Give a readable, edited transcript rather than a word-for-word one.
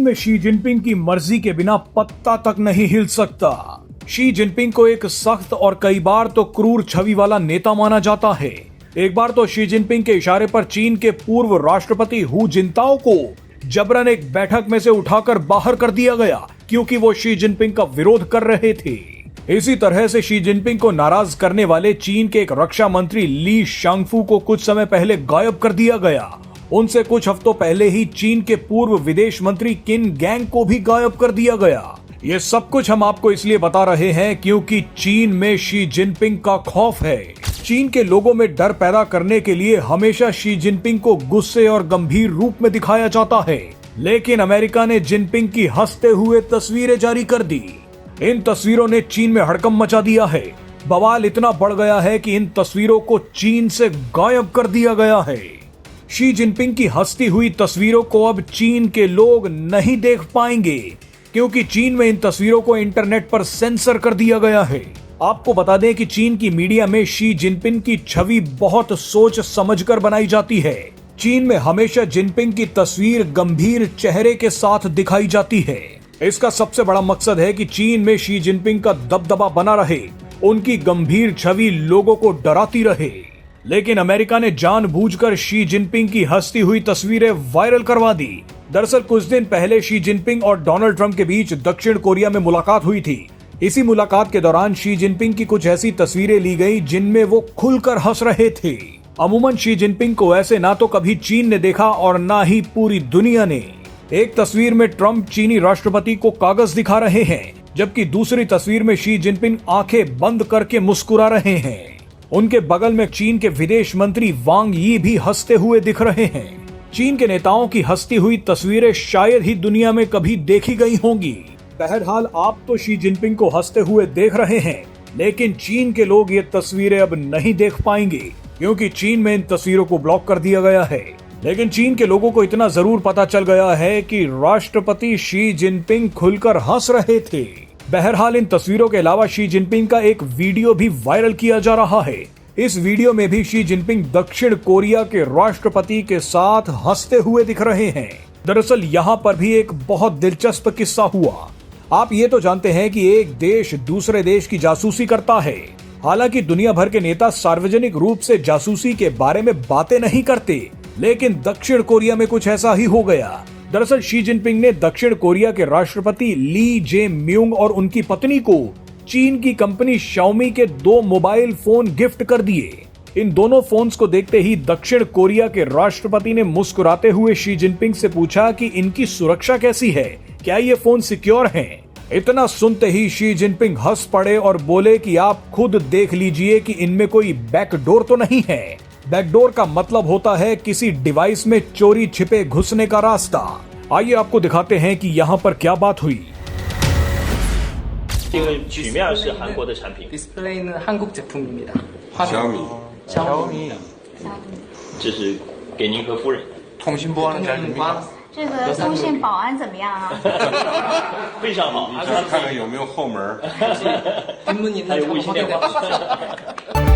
में Xi Jinping की मर्जी के बिना पत्ता तक नहीं हिल सकता। शी जिनपिंग को एक सख्त और कई बार तो क्रूर छवि वाला नेता माना जाता है। एक बार तो शी जिनपिंग के इशारे पर चीन के पूर्व राष्ट्रपति हु जिनताओ को जबरन एक बैठक में से उठाकर बाहर कर दिया गया क्योंकि वो शी जिनपिंग का विरोध कर रहे थे। इसी तरह से शी जिनपिंग को नाराज करने वाले चीन के एक रक्षा मंत्री ली शांगफू को कुछ समय पहले गायब कर दिया गया। उनसे कुछ हफ्तों पहले ही चीन के पूर्व विदेश मंत्री किन गैंग को भी गायब कर दिया गया। ये सब कुछ हम आपको इसलिए बता रहे हैं क्योंकि चीन में शी जिनपिंग का खौफ है। चीन के लोगों में डर पैदा करने के लिए हमेशा शी जिनपिंग को गुस्से और गंभीर रूप में दिखाया जाता है, लेकिन अमेरिका ने जिनपिंग की हंसते हुए तस्वीरें जारी कर दी। इन तस्वीरों ने चीन में हड़कंप मचा दिया है। बवाल इतना बढ़ गया है कि इन तस्वीरों को चीन से गायब कर दिया गया है। शी जिनपिंग की हंसती हुई तस्वीरों को अब चीन के लोग नहीं देख पाएंगे क्योंकि चीन में इन तस्वीरों को इंटरनेट पर सेंसर कर दिया गया है। आपको बता दें कि चीन की मीडिया में शी जिनपिंग की छवि बहुत सोच समझकर बनाई जाती है। चीन में हमेशा जिनपिंग की तस्वीर गंभीर चेहरे के साथ दिखाई जाती है। इसका सबसे बड़ा मकसद है कि चीन में शी जिनपिंग का दबदबा बना रहे, उनकी गंभीर छवि लोगों को डराती रहे। लेकिन अमेरिका ने जानबूझकर शी जिनपिंग की हंसती हुई तस्वीरें वायरल करवा दी। दरअसल कुछ दिन पहले शी जिनपिंग और डोनाल्ड ट्रंप के बीच दक्षिण कोरिया में मुलाकात हुई थी। इसी मुलाकात के दौरान शी जिनपिंग की कुछ ऐसी तस्वीरें ली गई जिनमें वो खुलकर हंस रहे थे। अमूमन शी जिनपिंग को ऐसे ना तो कभी चीन ने देखा और ना ही पूरी दुनिया ने। एक तस्वीर में ट्रंप चीनी राष्ट्रपति को कागज दिखा रहे हैं, जबकि दूसरी तस्वीर में शी जिनपिंग आंखें बंद करके मुस्कुरा रहे हैं। उनके बगल में चीन के विदेश मंत्री वांग यी भी हंसते हुए दिख रहे हैं। चीन के नेताओं की हंसती हुई तस्वीरें शायद ही दुनिया में कभी देखी गई होंगी। बहरहाल आप तो शी जिनपिंग को हंसते हुए देख रहे हैं, लेकिन चीन के लोग ये तस्वीरें अब नहीं देख पाएंगे क्योंकि चीन में इन तस्वीरों को ब्लॉक कर दिया गया है। लेकिन चीन के लोगों को इतना जरूर पता चल गया है कि राष्ट्रपति शी जिनपिंग खुलकर हंस रहे थे। बहरहाल इन तस्वीरों के अलावा शी जिनपिंग का एक वीडियो भी वायरल किया जा रहा है। इस वीडियो में भी शी जिनपिंग दक्षिण कोरिया के राष्ट्रपति के साथ हंसते हुए दिख रहे हैं। दरअसल यहाँ पर भी एक बहुत दिलचस्प किस्सा हुआ। आप ये तो जानते हैं कि एक देश दूसरे देश की जासूसी करता है। हालांकि दुनिया भर के नेता सार्वजनिक रूप से जासूसी के बारे में बातें नहीं करते, लेकिन दक्षिण कोरिया में कुछ ऐसा ही हो गया। दरअसल शी जिनपिंग ने दक्षिण कोरिया के राष्ट्रपति ली जे म्यूंग और उनकी पत्नी को चीन की कंपनी शाओमी के 2 मोबाइल फोन गिफ्ट कर दिए। इन दोनों फोन्स को देखते ही दक्षिण कोरिया के राष्ट्रपति ने मुस्कुराते हुए शी जिनपिंग से पूछा कि इनकी सुरक्षा कैसी है, क्या ये फोन सिक्योर हैं? इतना सुनते ही शी जिनपिंग हंस पड़े और बोले कि आप खुद देख लीजिए कि इनमें कोई बैकडोर तो नहीं है। बैकडोर का मतलब होता है किसी डिवाइस में चोरी छिपे घुसने का रास्ता। आइए आपको दिखाते हैं कि यहाँ पर क्या बात हुई। 디스플레이는 한국 제품입니다. 샤오미. 这是给您和夫人的。 통신 보안은 잘 됩니까? 这个通信保安怎么样啊？非常好，看看有没有后门。 뒷문 있는 작업 확인해 보십시오.